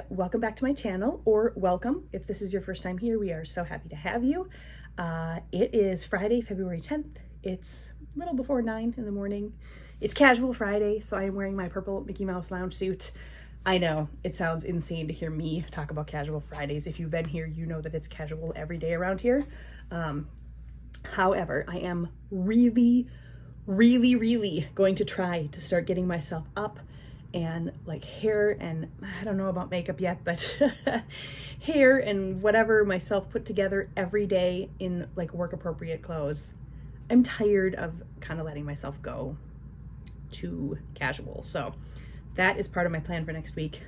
welcome back to my channel, or welcome if this is your first time here. We are so happy to have you. It is Friday, February 10th. It's a little before 9 in the morning. It's casual Friday, so I am wearing my purple Mickey Mouse lounge suit. I know, it sounds insane to hear me talk about casual Fridays. If you've been here, you know that it's casual every day around here. However, I am really going to try to start getting myself up and like hair, and I don't know about makeup yet, but hair and whatever myself put together every day in like work appropriate clothes. I'm tired of kind of letting myself go too casual. So that is part of my plan for next week.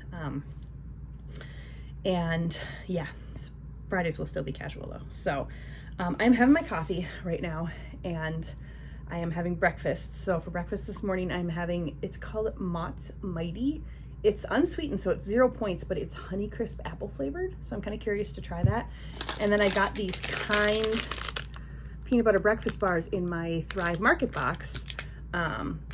And yeah, Fridays will still be casual though. So I'm having my coffee right now, and I am having breakfast. So for breakfast this morning, I'm having, it's called Mott's Mighty. It's unsweetened, so it's 0 points, but it's Honeycrisp apple flavored. So I'm kind of curious to try that. And then I got these Kind peanut butter breakfast bars in my Thrive Market box,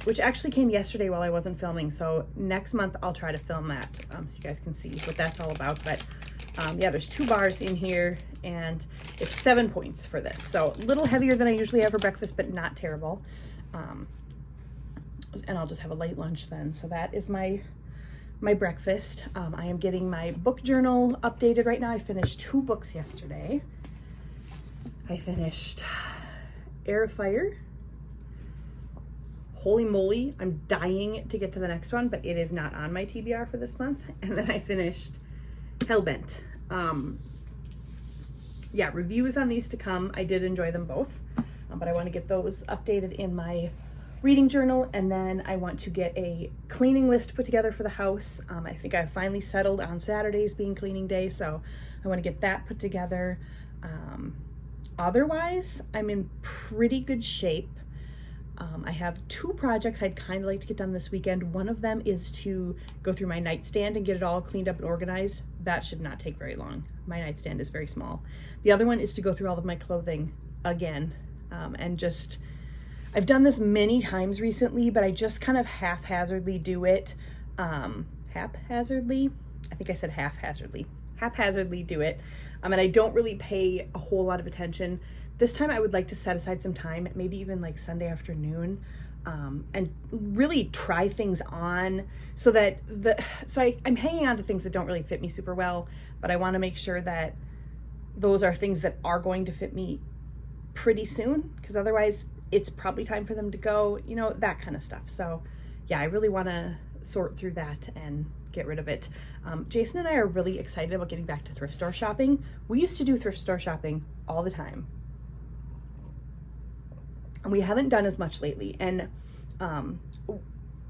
which actually came yesterday while I wasn't filming. So next month I'll try to film that so you guys can see what that's all about. But yeah, there's 2 bars in here, and it's 7 points for this. So a little heavier than I usually have for breakfast, but not terrible. And I'll just have a light lunch then. So that is my breakfast. I am getting my book journal updated right now. I finished 2 books yesterday. I finished Air of Fire. Holy moly, I'm dying to get to the next one, but it is not on my TBR for this month. And then I finished Hellbent. Yeah, reviews on these to come. I did enjoy them both, but I want to get those updated in my reading journal. And then I want to get a cleaning list put together for the house. I think I finally settled on Saturdays being cleaning day, so I want to get that put together. Otherwise, I'm in pretty good shape. I have 2 projects I'd kind of like to get done this weekend. One of them is to go through my nightstand and get it all cleaned up and organized. That should not take very long. My nightstand is very small. The other one is to go through all of my clothing again, and just, I've done this many times recently, but I just kind of haphazardly do it. Haphazardly? I think I said haphazardly. Haphazardly do it. And I don't really pay a whole lot of attention. This time I would like to set aside some time, maybe even like Sunday afternoon, and really try things on so that I'm hanging on to things that don't really fit me super well, but I want to make sure that those are things that are going to fit me pretty soon, because otherwise it's probably time for them to go, you know, that kind of stuff. So yeah, I really want to sort through that and get rid of it. Jason and I are really excited about getting back to thrift store shopping. We used to do thrift store shopping all the time, and we haven't done as much lately. And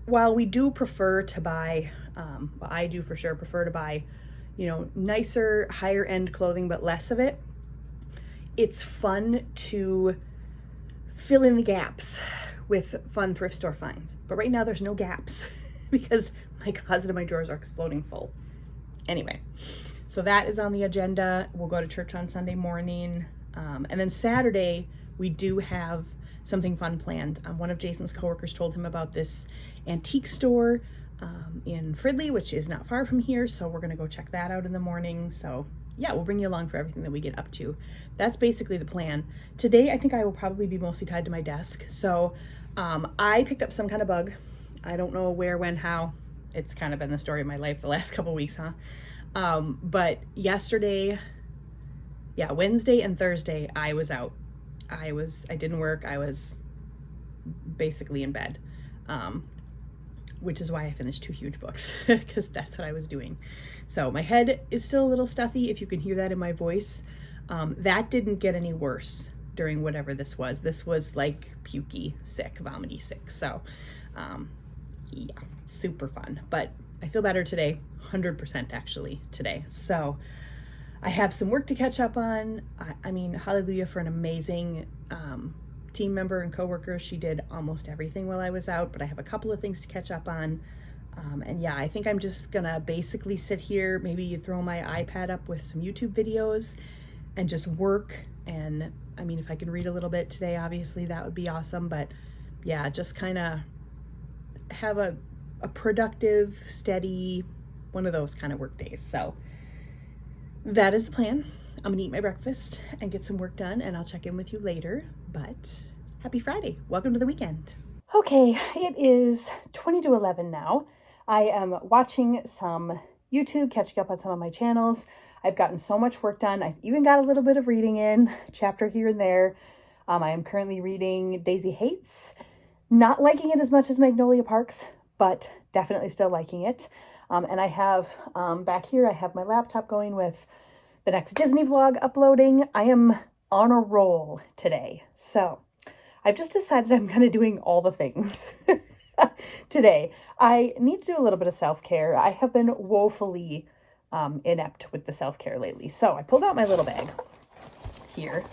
while we do prefer to buy, well, I do for sure prefer to buy, you know, nicer, higher end clothing, but less of it, it's fun to fill in the gaps with fun thrift store finds. But right now there's no gaps because my closet and my drawers are exploding full. Anyway, so that is on the agenda. We'll go to church on Sunday morning. And then Saturday, we do have something fun planned. One of Jason's coworkers told him about this antique store in Fridley, which is not far from here. So we're gonna go check that out in the morning. So yeah, we'll bring you along for everything that we get up to. That's basically the plan. Today, I think I will probably be mostly tied to my desk. So I picked up some kind of bug. I don't know where, when, how. It's kind of been the story of my life the last couple weeks, huh? But yesterday, yeah, Wednesday and Thursday, I was out. I didn't work. I was basically in bed, which is why I finished 2 huge books, because that's what I was doing. So my head is still a little stuffy, if you can hear that in my voice. That didn't get any worse during whatever this was. This was like pukey sick, vomity sick. So yeah, super fun. But I feel better today, 100% actually today. So I have some work to catch up on. I mean, hallelujah for an amazing team member and coworker. She did almost everything while I was out, but I have a couple of things to catch up on. And yeah, I think I'm just gonna basically sit here, maybe throw my iPad up with some YouTube videos and just work. And I mean, if I can read a little bit today, obviously that would be awesome. But yeah, just kind of have a productive, steady one of those kind of work days. So that is the plan. I'm gonna eat my breakfast and get some work done, and I'll check in with you later. But happy Friday. Welcome to the weekend. Okay, it is 20 to 11 now. I am watching some YouTube, catching up on some of my channels. I've gotten so much work done. I've even got a little bit of reading in, chapter here and there. I am currently reading Daisy Hates. Not liking it as much as Magnolia Parks, but definitely still liking it. And I have, back here, I have my laptop going with the next Disney vlog uploading. I am on a roll today. So I've just decided I'm kind of doing all the things today. I need to do a little bit of self-care. I have been woefully inept with the self-care lately. So I pulled out my little bag here.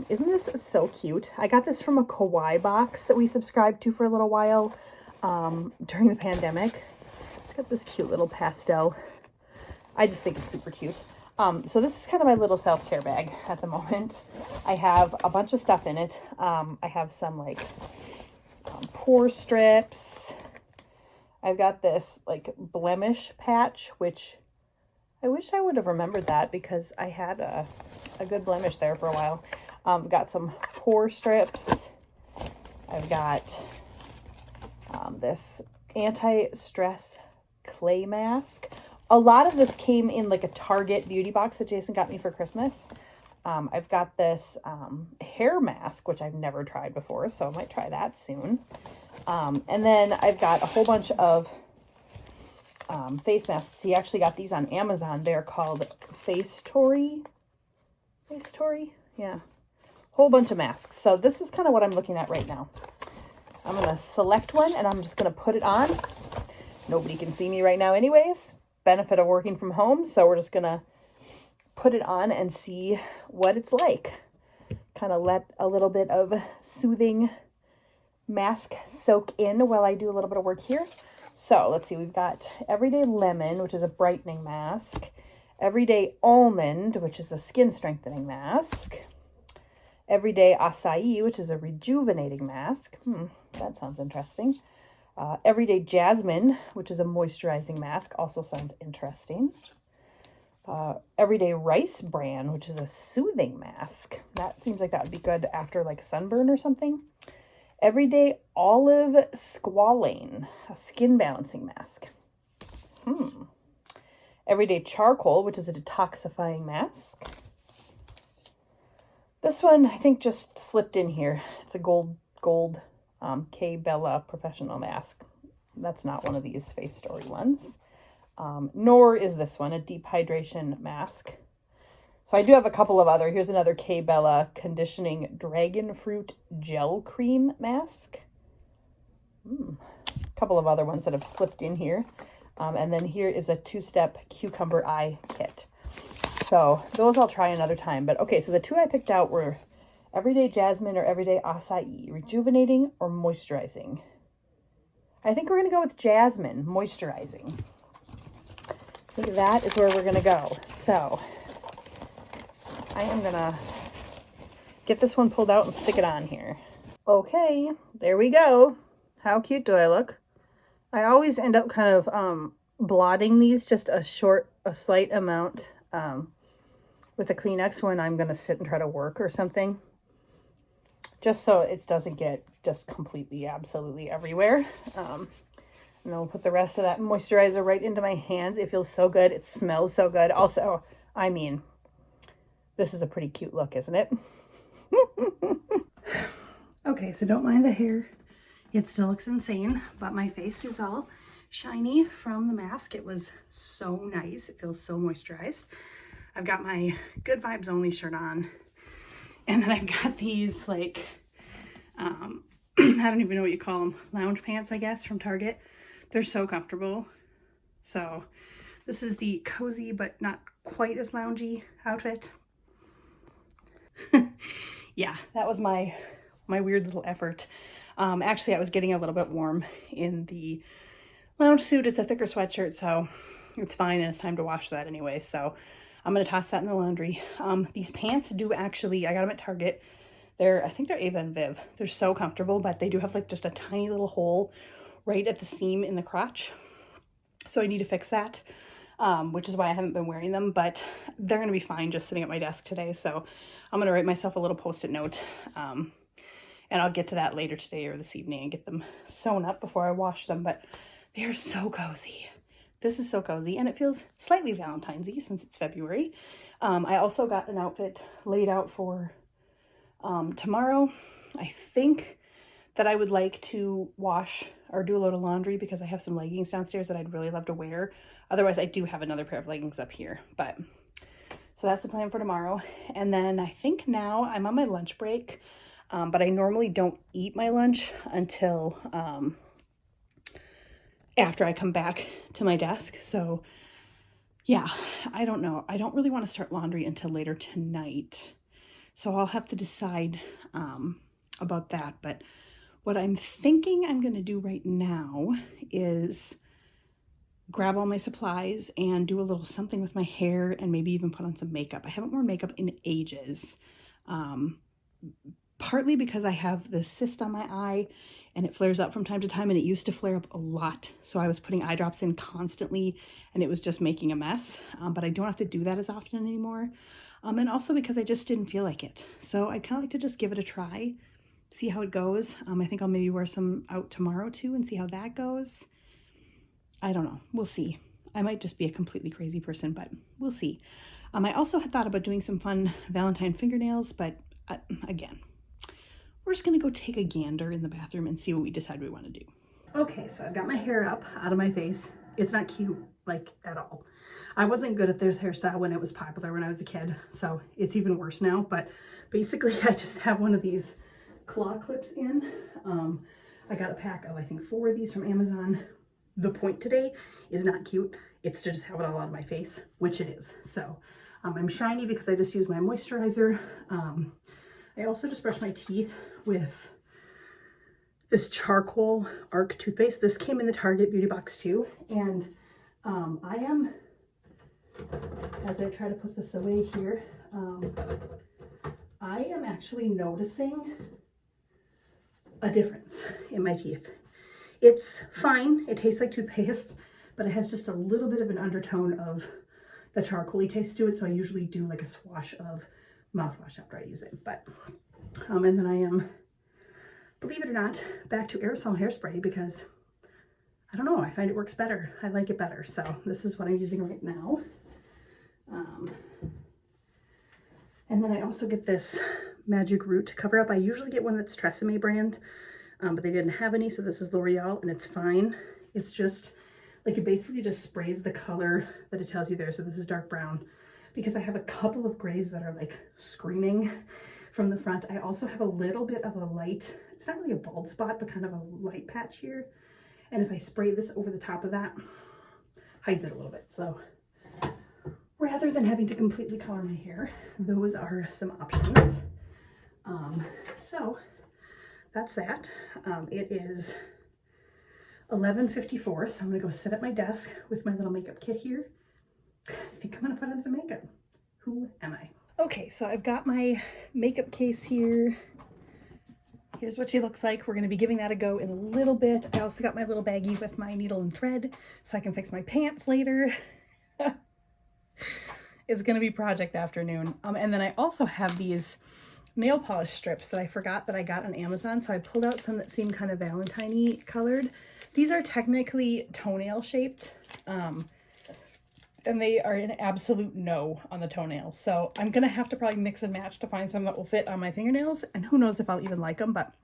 Isn't this so cute? I got this from a Kawaii box that we subscribed to for a little while during the pandemic. It's got this cute little pastel. I just think it's super cute. So this is kind of my little self-care bag at the moment. I have a bunch of stuff in it. I have some like pore strips. I've got this like blemish patch, which I wish I would have remembered that because I had a good blemish there for a while. Got some pore strips. I've got this anti-stress clay mask. A lot of this came in like a Target beauty box that Jason got me for Christmas. I've got this hair mask, which I've never tried before, so I might try that soon. And then I've got a whole bunch of face masks. He actually got these on Amazon. They're called Face Tory. Yeah. Whole bunch of masks. So this is kind of what I'm looking at right now. I'm going to select one and I'm just going to put it on. Nobody can see me right now anyways. Benefit of working from home. So we're just going to put it on and see what it's like. Kind of let a little bit of soothing mask soak in while I do a little bit of work here. So let's see. We've got Everyday Lemon, which is a brightening mask. Everyday Almond, which is a skin strengthening mask. Everyday Acai, which is a rejuvenating mask. That sounds interesting. Everyday Jasmine, which is a moisturizing mask. Also sounds interesting. Everyday Rice Bran, which is a soothing mask. That seems like that would be good after like sunburn or something. Everyday Olive Squalane, a skin balancing mask. Everyday Charcoal, which is a detoxifying mask. This one, I think, just slipped in here. It's a gold K Bella professional mask. That's not one of these Face Story ones. Nor is this one, a deep hydration mask. So I do have a couple of other. Here's another K Bella conditioning dragon fruit gel cream mask. A couple of other ones that have slipped in here. And then here is a 2-step cucumber eye kit. So those I'll try another time. But okay, so the two I picked out were Everyday Jasmine or Everyday Acai, rejuvenating or moisturizing. I think we're going to go with Jasmine, moisturizing. I think that is where we're going to go. So I am going to get this one pulled out and stick it on here. Okay, there we go. How cute do I look? I always end up kind of blotting these just a slight amount with a Kleenex when I'm going to sit and try to work or something. Just so it doesn't get just completely, absolutely everywhere. And then we'll put the rest of that moisturizer right into my hands. It feels so good. It smells so good. Also, I mean, this is a pretty cute look, isn't it? Okay, so don't mind the hair. It still looks insane, but my face is all shiny from the mask. It was so nice. It feels so moisturized. I've got my Good Vibes Only shirt on. And then I've got these like, I don't even know what you call them, lounge pants, I guess, from Target. They're so comfortable. So this is the cozy but not quite as loungy outfit. Yeah, that was my weird little effort. Actually, I was getting a little bit warm in the lounge suit. It's a thicker sweatshirt, so it's fine, and it's time to wash that anyway. So I'm going to toss that in the laundry. These pants do actually, I got them at Target. I think they're Ava and Viv. They're so comfortable, but they do have like just a tiny little hole right at the seam in the crotch. So I need to fix that. which is why I haven't been wearing them, but they're going to be fine just sitting at my desk today. So I'm going to write myself a little post-it note, and I'll get to that later today or this evening and get them sewn up before I wash them. But they're so cozy. This is so cozy, and it feels slightly Valentine's-y since it's February. I also got an outfit laid out for tomorrow. I think that I would like to wash or do a load of laundry because I have some leggings downstairs that I'd really love to wear. Otherwise, I do have another pair of leggings up here, but so that's the plan for tomorrow. And then I think now I'm on my lunch break, but I normally don't eat my lunch until after I come back to my desk. So yeah, I don't know. I don't really want to start laundry until later tonight. So I'll have to decide about that. But what I'm thinking I'm going to do right now is grab all my supplies and do a little something with my hair and maybe even put on some makeup. I haven't worn makeup in ages, partly because I have this cyst on my eye and it flares up from time to time, and it used to flare up a lot. So I was putting eye drops in constantly and it was just making a mess, but I don't have to do that as often anymore. And also because I just didn't feel like it. So I'd kind of like to just give it a try, see how it goes. I think I'll maybe wear some out tomorrow too and see how that goes. I don't know. We'll see. I might just be a completely crazy person, but we'll see. I also had thought about doing some fun Valentine fingernails, but again, we're just going to go take a gander in the bathroom and see what we decide we want to do. Okay, so I've got my hair up out of my face. It's not cute, like, at all. I wasn't good at this hairstyle when it was popular when I was a kid, so it's even worse now. But basically, I just have one of these claw clips in. I got a pack of, I think, 4 of these from Amazon. The point today is not cute. It's to just have it all out of my face, which it is. So I'm shiny because I just used my moisturizer. I also just brushed my teeth with this charcoal arc toothpaste. This came in the Target beauty box too. And I am, as I try to put this away here, I am actually noticing a difference in my teeth. It's fine. It tastes like toothpaste, but it has just a little bit of an undertone of the charcoaly taste to it. So I usually do like a swash of mouthwash after I use it. But, and then I am, believe it or not, back to aerosol hairspray because I don't know, I find it works better. I like it better. So this is what I'm using right now. And then I also get this Magic Root cover up. I usually get one that's Tresemme brand, but they didn't have any. So this is L'Oreal and it's fine. It's just like, it basically just sprays the color that it tells you there. So this is dark brown because I have a couple of grays that are like screaming from the front. I also have a little bit of a light, it's not really a bald spot, but kind of a light patch here. And if I spray this over the top of that, hides it a little bit. So rather than having to completely color my hair, those are some options. So that's that. It is 11:54, so I'm gonna go sit at my desk with my little makeup kit here. I think I'm gonna put on some makeup. Who am I? Okay, so I've got my makeup case here. Here's what she looks like. We're gonna be giving that a go in a little bit. I also got my little baggie with my needle and thread so I can fix my pants later. It's gonna be project afternoon. And then I also have these nail polish strips that I forgot that I got on Amazon. So I pulled out some that seem kind of Valentine-y colored. These are technically toenail shaped, and they are an absolute no on the toenail. So I'm gonna have to probably mix and match to find some that will fit on my fingernails, and who knows if I'll even like them, but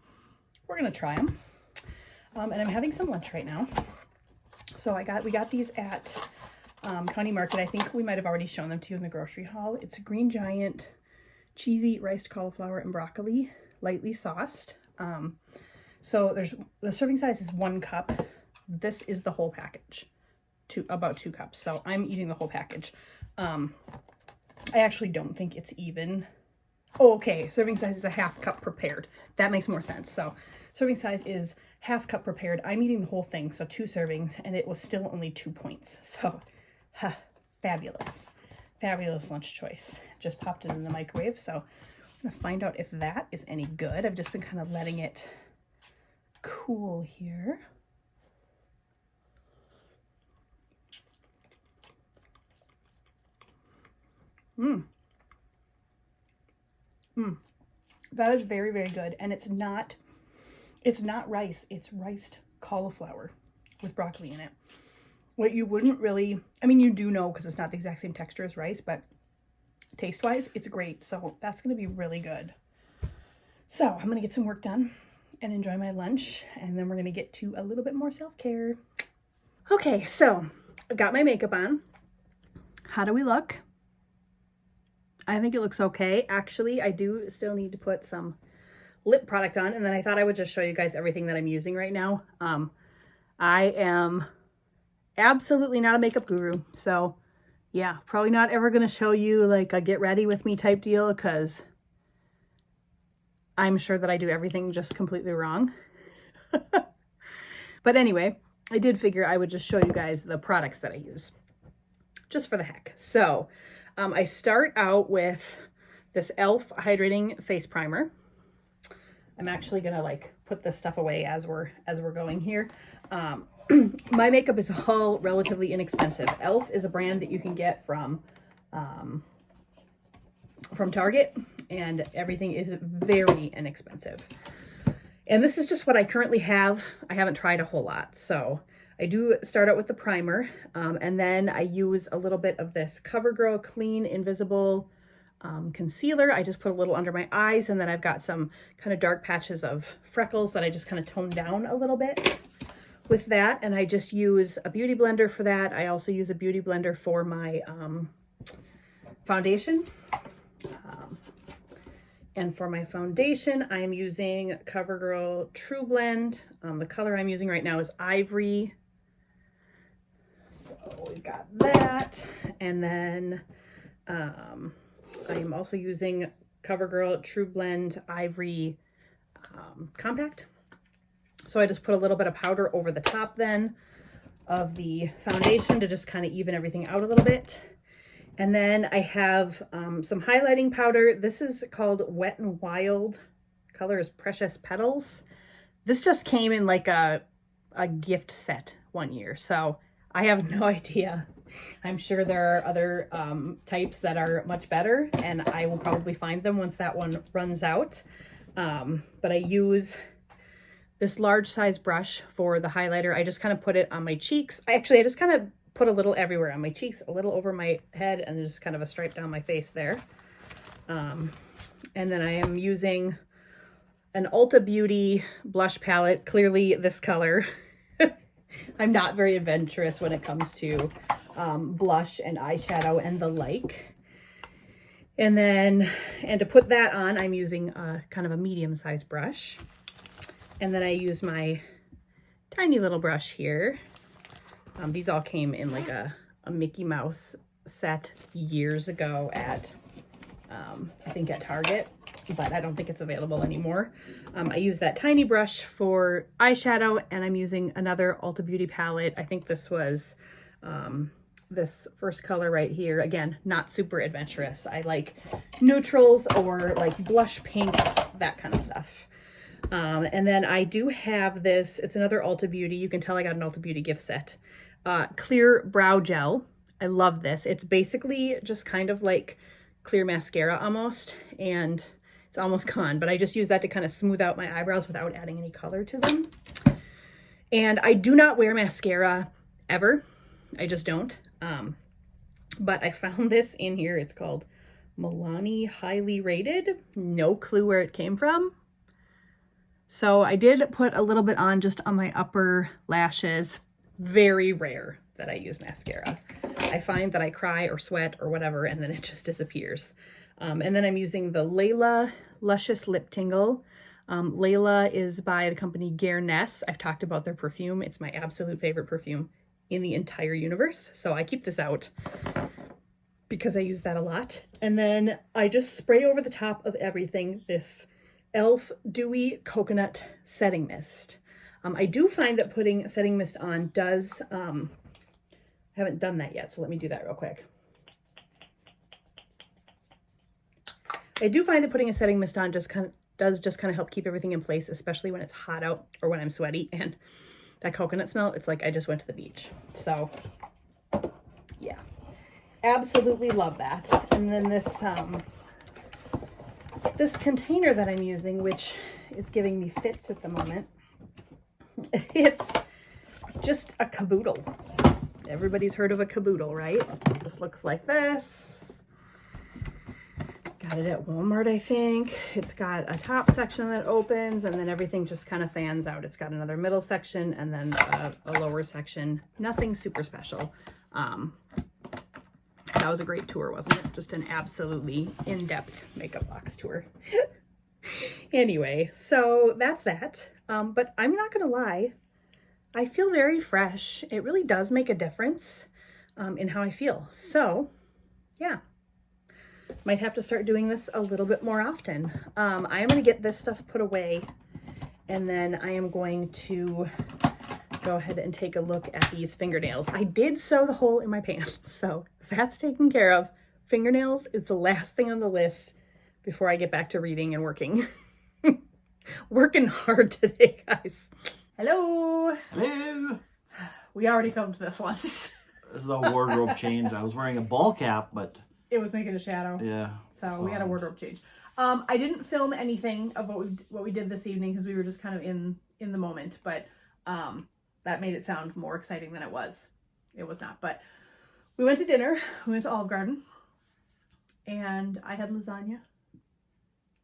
we're gonna try them. And I'm having some lunch right now. So we got these at County Market. I think we might have already shown them to you in the grocery haul. It's a Green Giant cheesy riced cauliflower and broccoli, lightly sauced. So the serving size is 1 cup. This is the whole package, about 2 cups. So I'm eating the whole package. I actually don't think it's even. Oh, okay. Serving size is a 1/2 cup prepared. That makes more sense. So serving size is 1/2 cup prepared. I'm eating the whole thing. So 2 servings, and it was still only 2 points. So fabulous. Fabulous lunch choice. Just popped it in the microwave. So I'm gonna find out if that is any good. I've just been kind of letting it cool here. That is very, very good. And it's not rice, it's riced cauliflower with broccoli in it. What you wouldn't really, I mean, you do know because it's not the exact same texture as rice, but taste-wise, it's great. So that's going to be really good. So I'm going to get some work done and enjoy my lunch, and then we're going to get to a little bit more self-care. Okay, so I've got my makeup on. How do we look? I think it looks okay. Actually, I do still need to put some lip product on, and then I thought I would just show you guys everything that I'm using right now. I am absolutely not a makeup guru, so yeah, probably not ever going to show you like a get ready with me type deal, because I'm sure that I do everything just completely wrong. But anyway, I did figure I would just show you guys the products that I use just for the heck. So I start out with this e.l.f. hydrating face primer. I'm actually gonna like put this stuff away as we're going here. My makeup is all relatively inexpensive. e.l.f. is a brand that you can get from Target, and everything is very inexpensive. And this is just what I currently have. I haven't tried a whole lot. So I do start out with the primer, and then I use a little bit of this CoverGirl Clean Invisible concealer. I just put a little under my eyes, and then I've got some kind of dark patches of freckles that I just kind of tone down a little bit with that. And I just use a beauty blender for that. I also use a beauty blender for my foundation. And for my foundation, I'm using CoverGirl True Blend. The color I'm using right now is Ivory. So we've got that. And then I am also using CoverGirl True Blend Ivory Compact. So I just put a little bit of powder over the top then of the foundation to just kind of even everything out a little bit. And then I have some highlighting powder. This is called Wet n Wild. Color is Precious Petals. This just came in like a gift set one year, so I have no idea. I'm sure there are other types that are much better, and I will probably find them once that one runs out. But I use this large size brush for the highlighter. I just kind of put it on my cheeks. I just kind of put a little everywhere on my cheeks, a little over my head, and just kind of a stripe down my face there. And then I am using an Ulta Beauty blush palette. Clearly this color. I'm not very adventurous when it comes to blush and eyeshadow and the like. And to put that on, I'm using kind of a medium-sized brush. And then I use my tiny little brush here. These all came in like a Mickey Mouse set years ago at, I think at Target, but I don't think it's available anymore. I use that tiny brush for eyeshadow, and I'm using another Ulta Beauty palette. I think this was this first color right here. Again, not super adventurous. I like neutrals or like blush pinks, that kind of stuff. And then I do have this, it's another Ulta Beauty. You can tell I got an Ulta Beauty gift set. Clear brow gel. I love this. It's basically just kind of like clear mascara almost, and it's almost gone, but I just use that to kind of smooth out my eyebrows without adding any color to them. And I do not wear mascara ever. I just don't. But I found this in here. It's called Milani Highly Rated. No clue where it came from. So I did put a little bit on just on my upper lashes. Very rare that I use mascara. I find that I cry or sweat or whatever, and then it just disappears. And then I'm using the Layla Luscious Lip Tingle. Layla is by the company Guernes. I've talked about their perfume. It's my absolute favorite perfume in the entire universe. So I keep this out because I use that a lot. And then I just spray over the top of everything this e.l.f. Dewy Coconut Setting Mist. I do find that putting setting mist on does, I haven't done that yet, so let me do that real quick. I do find that putting a setting mist on does just kind of help keep everything in place, especially when it's hot out or when I'm sweaty. And that coconut smell, it's like I just went to the beach. So yeah. absolutely love that. And then this container that I'm using, which is giving me fits at the moment, it's just a caboodle. Everybody's heard of a caboodle, right? It just looks like this. Got it at Walmart, I think. It's got a top section that opens, and then everything just kind of fans out. It's got another middle section and then a lower section. Nothing super special. That was a great tour, wasn't it? Just an absolutely in-depth makeup box tour. Anyway, so that's that. But I'm not gonna lie, I feel very fresh. It really does make a difference in how I feel. So yeah, might have to start doing this a little bit more often. I am gonna get this stuff put away, and then I am going to go ahead and take a look at these fingernails. I did sew the hole in my pants, so that's taken care of. Fingernails is the last thing on the list before I get back to reading and working. Working hard today, guys. Hello. Hello. We already filmed this once. This is a wardrobe change. I was wearing a ball cap, but It was making a shadow. yeah. So we had a wardrobe change. I didn't film anything of what we did this evening because we were just kind of in the moment, but that made it sound more exciting than it was. It was not. But we went to dinner. We went to Olive Garden, and I had lasagna.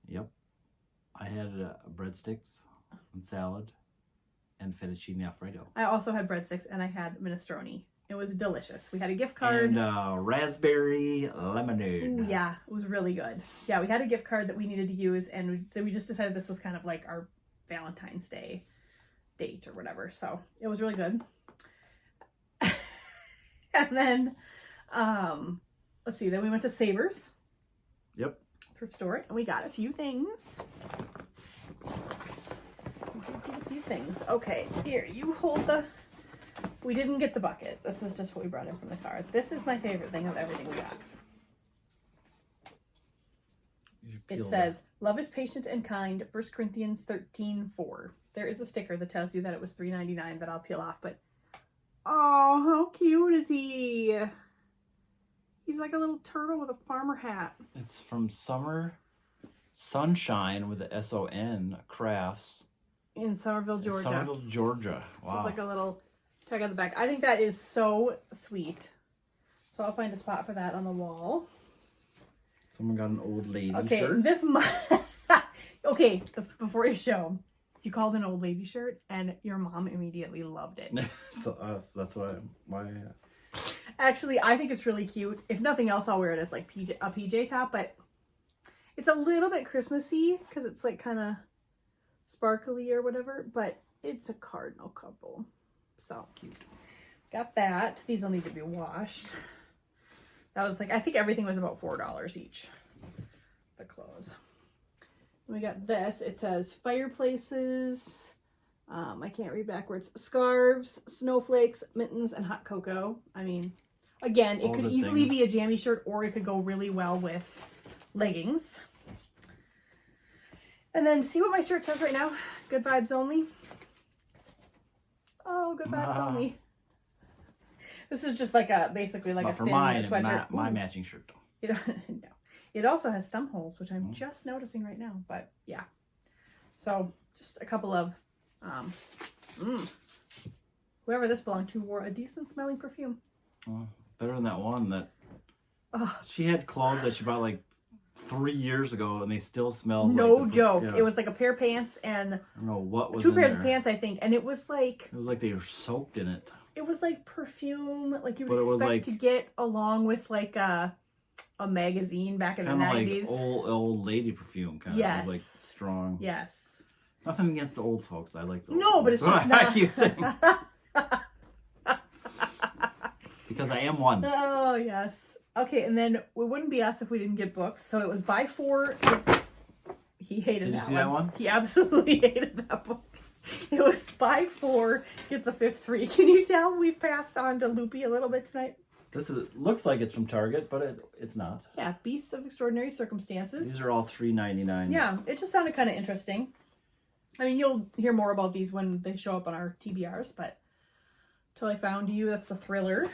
Yep. I had breadsticks and salad and fettuccine alfredo. I also had breadsticks, and I had minestrone. It was delicious. We had a gift card. And raspberry lemonade. Ooh, yeah, it was really good. Yeah, we had a gift card that we needed to use, and we just decided this was kind of like our Valentine's Day date or whatever. So it was really good. And then, let's see, then we went to Savers. Yep. Thrift store, and we got a few things. Okay, here, you hold the... We didn't get the bucket. This is just what we brought in from the car. This is my favorite thing of everything we got. It says, love is patient and kind, 1 Corinthians 13:4. There is a sticker that tells you that it was $3.99 that I'll peel off, but... Oh, how cute is he? He's like a little turtle with a farmer hat. It's from Summer Sunshine with the S-O-N Crafts. In Somerville, Georgia. Somerville, Georgia. Wow. It's like a little tag on the back. I think that is so sweet. So I'll find a spot for that on the wall. Someone got an old lady Okay, shirt. Okay, before you show, you called an old lady shirt, and your mom immediately loved it. So that's why. Actually, I think it's really cute. If nothing else, I'll wear it as like a PJ top, but it's a little bit Christmassy because it's like kind of sparkly or whatever, but it's a cardinal couple. So cute. Got that. These will need to be washed. That was like, I think everything was about $4 each. The clothes. We got this. It says fireplaces. I can't read backwards. Scarves, snowflakes, mittens, and hot cocoa. I mean, again, it could easily be a jammy shirt, or it could go really well with leggings. And then see what my shirt says right now. Good vibes only. Oh, good vibes only. This is just like basically like a thin sweatshirt. My matching shirt. No. It also has thumb holes, which I'm just noticing right now. But yeah. So just a couple of, whoever this belonged to wore a decent smelling perfume. Better than that one that she had clothes that she bought like 3 years ago, and they still smell. No joke. Yeah. It was like a pair of pants and I don't know what was 2 pairs of pants, I think, and it was like they were soaked in it. It was like perfume, like you would expect to get along with like a magazine back in the 90s. Like old lady perfume kind of. Yes. It was like strong. Yes. Nothing against the old folks. I like the old No, folks. but it's just not. I keep saying. Because I am one. Oh, yes. Okay, and then it wouldn't be us if we didn't get books. So it was buy 4. He hated that one. Did you see that one? He absolutely hated that book. It was buy 4, get the 5th free. Can you tell we've passed on to Loopy a little bit tonight? This looks like it's from Target, but it's not. Yeah, Beasts of Extraordinary Circumstances. These are all $3.99. Yeah, it just sounded kind of interesting. I mean, you'll hear more about these when they show up on our TBRs, but Till I Found You, that's the thriller.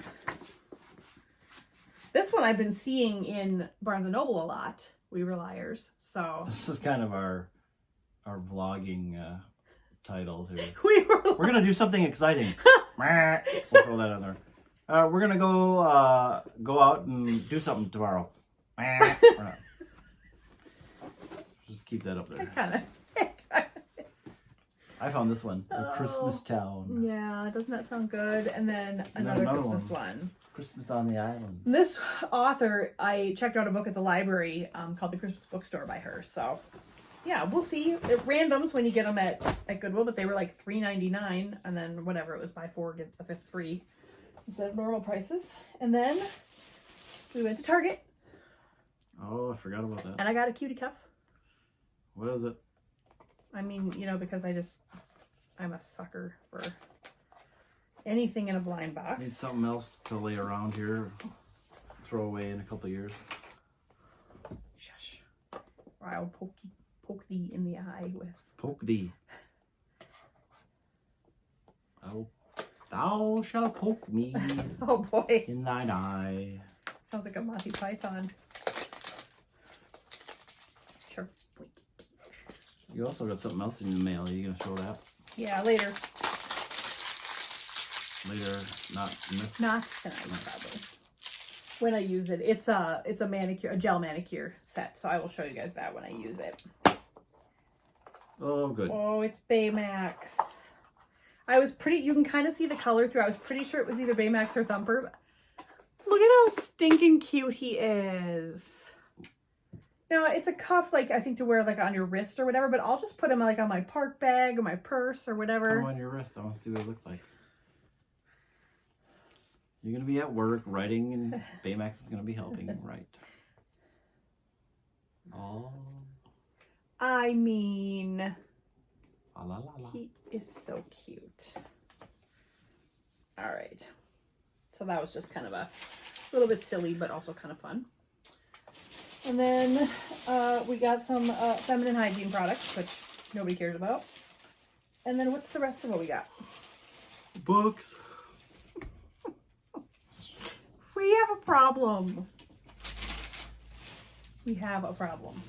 This one I've been seeing in Barnes & Noble a lot. We Were Liars. So This is kind of our vlogging title here. We're going to do something exciting. We'll throw that on there. We're going to go out and do something tomorrow. Just keep that up there. kind of. I found this one. The Christmas Town. Yeah, doesn't that sound good? And then another Christmas one. Christmas on the Island. This author, I checked out a book at the library called The Christmas Bookstore by her. So, yeah, we'll see. It randoms when you get them at Goodwill, but they were like $3.99, and then whatever, it was buy four, get the fifth free instead of normal prices. And then we went to Target. Oh, I forgot about that. And I got a cutie cuff. What is it? I mean, because I'm a sucker for anything in a blind box. Need something else to lay around here, throw away in a couple of years. Shush. Or I'll poke thee in the eye with. Poke thee. Thou shalt poke me. Oh boy. In thine eye. Sounds like a Monty Python. Sure. You also got something else in the mail. Are you going to show that? Yeah, later. Later, not in this. Not tonight, probably. When I use it. It's a gel manicure set, so I will show you guys that when I use it. Oh, good. Oh, it's Baymax. You can kind of see the color through. I was pretty sure it was either Baymax or Thumper. Look at how stinking cute he is. Now, it's a cuff, I think to wear, on your wrist or whatever, but I'll just put him, on my park bag or my purse or whatever. Put him on your wrist. I want to see what it looks like. You're going to be at work writing, and Baymax is going to be helping write. Oh. I mean, La, la, la, la. he is so cute. All right. So that was just kind of a little bit silly, but also kind of fun. And then we got some feminine hygiene products, which nobody cares about. And then what's the rest of what we got? Books. We have a problem. We have a problem.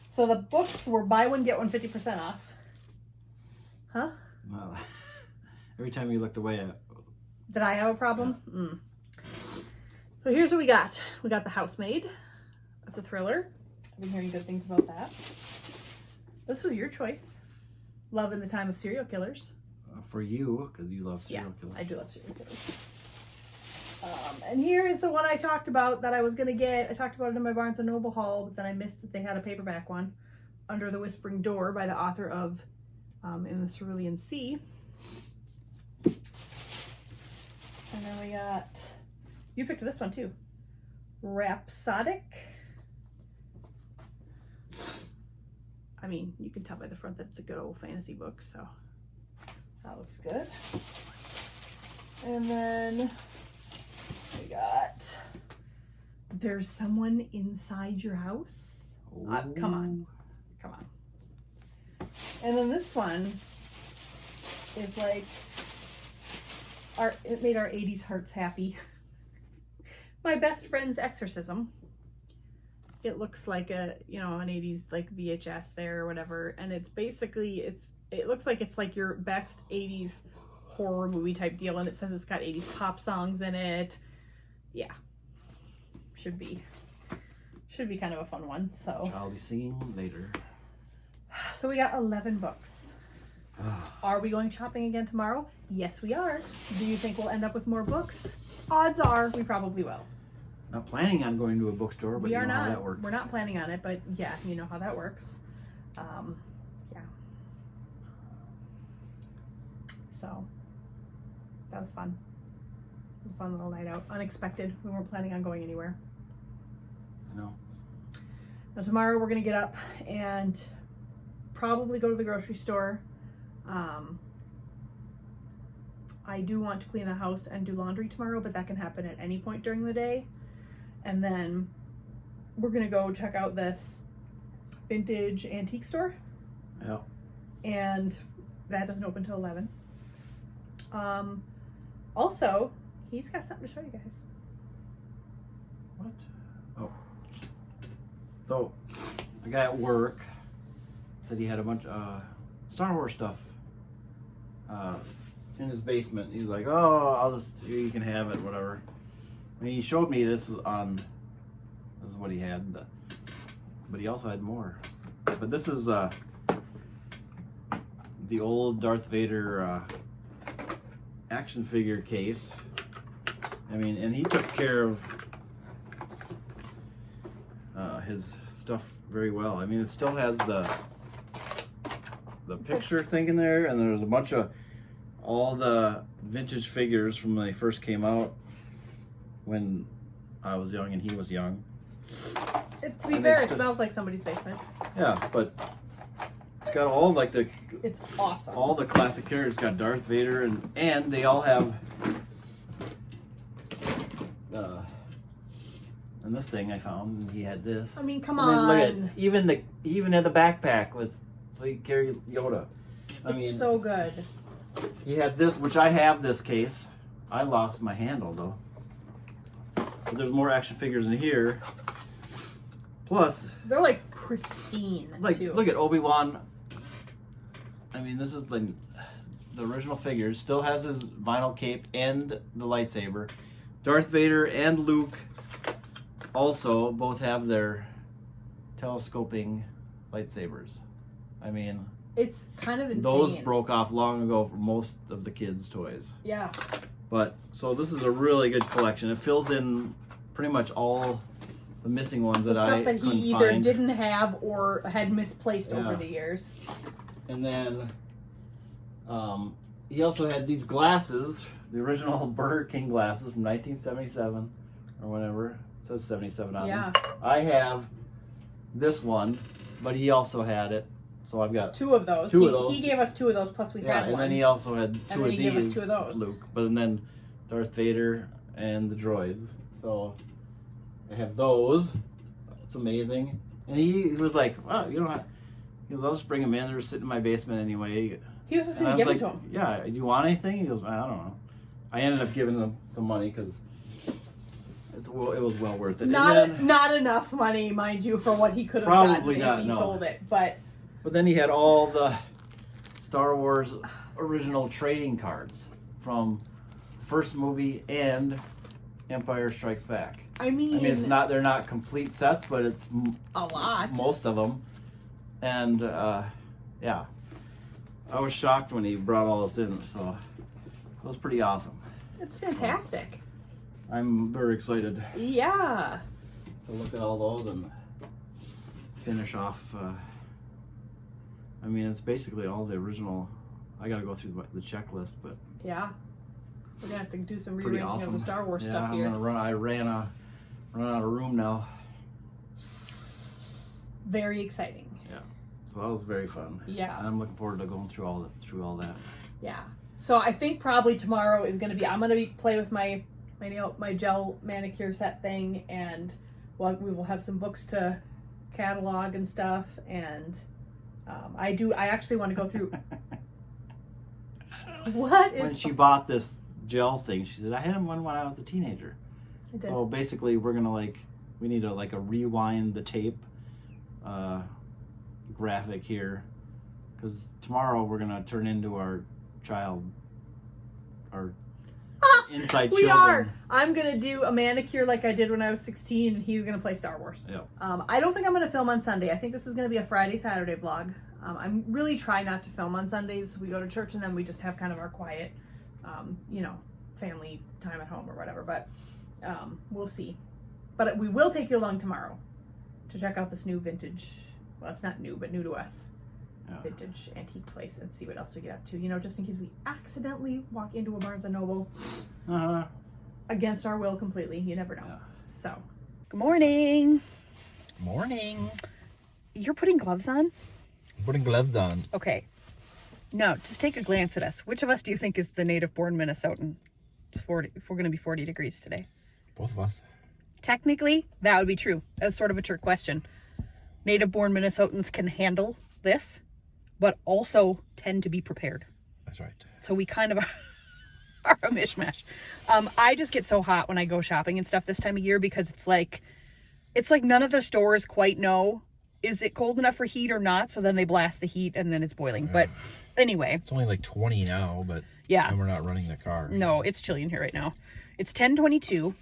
So the books were buy one, get one 50% off. Huh? Well, every time you looked away, Did I have a problem? Yeah. So here's what we got. We got The Housemaid. That's a thriller. I've been hearing good things about that. This was your choice. Love in the Time of Serial Killers. for you, because you love serial killers. I do love serial killers. And here is the one I talked about that I was going to get. I talked about it in my Barnes & Noble haul, but then I missed that they had a paperback one. Under the Whispering Door by the author of In the Cerulean Sea. And then we got, you picked this one too. Rhapsodic. I mean, you can tell by the front that it's a good old fantasy book, so that looks good. And then we got There's Someone Inside Your House. Come on. Come on. And then this one is like, it made our 80s hearts happy. My Best Friend's Exorcism. It looks like an 80s like VHS there or whatever, and it's basically it looks like it's like your best 80s horror movie type deal, and it says it's got 80s pop songs in it. Yeah, should be kind of a fun one. So I'll be singing later. So we got 11 books. Are we going shopping again tomorrow? Yes, we are. Do you think we'll end up with more books? Odds are we probably will. Not planning on going to a bookstore, but you know how that works. We're not planning on it, but yeah, you know how that works. Yeah. So that was fun. It was a fun little night out. Unexpected. We weren't planning on going anywhere. No. Now tomorrow we're gonna get up and probably go to the grocery store. I do want to clean the house and do laundry tomorrow, but that can happen at any point during the day. And then we're gonna go check out this vintage antique store. Yeah. And that doesn't open till 11. Also, he's got something to show you guys. What? Oh. So, a guy at work said he had a bunch of Star Wars stuff in his basement. He was like, "Oh, you can have it, whatever." And he showed me this is what he had, but he also had more. But this is the old Darth Vader action figure case. I mean, and he took care of his stuff very well. I mean, it still has the picture thing in there, and there's a bunch of all the vintage figures from when they first came out when I was young and he was young. To be fair, it smells like somebody's basement. Yeah, but it's got all like it's awesome. All the classic characters. It's got Darth Vader and they all have and this thing I found, and he had this. I mean, come and on. Look at, he even had the backpack so he could carry Yoda. I mean, so good. He had this, which I have this case. I lost my handle though. But there's more action figures in here. Plus, they're like pristine. Like, too. Look at Obi-Wan. I mean, this is the original figure. Still has his vinyl cape and the lightsaber. Darth Vader and Luke also both have their telescoping lightsabers. I mean, it's kind of insane. Those broke off long ago for most of the kids' toys. Yeah. But, so this is a really good collection. It fills in pretty much all the missing ones that I couldn't find. Stuff that he either didn't have or had misplaced over the years. And then he also had these glasses, the original Burger King glasses from 1977 or whatever. It says 77 on them. I have this one, but he also had it. So I've got two of those. He gave us two of those, plus we had one. And then he also had two of he these. gave us two of those. Luke, but then Darth Vader and the droids. So I have those. It's amazing. And he was like, "Wow, you don't have." He goes, "I'll just bring them in. They're sitting in my basement anyway." He was just going to give them to him. "Yeah, do you want anything?" He goes, "I don't know." I ended up giving him some money because it was well worth it. Not enough money, mind you, for what he could have gotten if he sold it, but then he had all the Star Wars original trading cards from first movie and Empire Strikes Back. I mean, they're not complete sets, but it's a lot. Most of them. And yeah, I was shocked when he brought all this in, so it was pretty awesome. It's fantastic. I'm very excited. Yeah. To look at all those and finish off. I mean, it's basically all the original. I got to go through the checklist, but yeah, we're gonna have to do some rearranging of the Star Wars stuff here. I ran out of room now. Very exciting. Yeah, so that was very fun. Yeah, and I'm looking forward to going through all that. Yeah, so I think probably tomorrow is gonna be. I'm gonna play with my gel manicure set thing, and we will have some books to catalog and stuff, and I actually want to go through. When she bought this gel thing, she said, "I had one when I was a teenager." I did. So basically, we're gonna we need to a rewind the tape graphic here, because tomorrow we're gonna turn into our inside we children. are. I'm gonna do a manicure like I did when I was 16, and he's gonna play Star Wars. Yeah. I don't think I'm gonna film on Sunday. I think this is gonna be a Friday, Saturday vlog. I'm really trying not to film on Sundays. We go to church and then we just have kind of our quiet, family time at home or whatever. But we'll see. But we will take you along tomorrow to check out this new vintage. Well, it's not new, but new to us. Yeah. Vintage antique place, and see what else we get up to. Just in case we accidentally walk into a Barnes & Noble against our will completely. You never know. Yeah. So, good morning. Morning. You're putting gloves on? I'm putting gloves on. Okay. Now, just take a glance at us. Which of us do you think is the native-born Minnesotan? It's 40. If we're going to be 40 degrees today. Both of us. Technically, that would be true. That's sort of a trick question. Native-born Minnesotans can handle this, but also tend to be prepared. That's right. So we kind of are a mishmash. I just get so hot when I go shopping and stuff this time of year because it's like none of the stores quite know, is it cold enough for heat or not? So then they blast the heat and then it's boiling. Yeah. But anyway. It's only like 20 now, but yeah, and we're not running the car. No, it's chilly in here right now. It's 10:22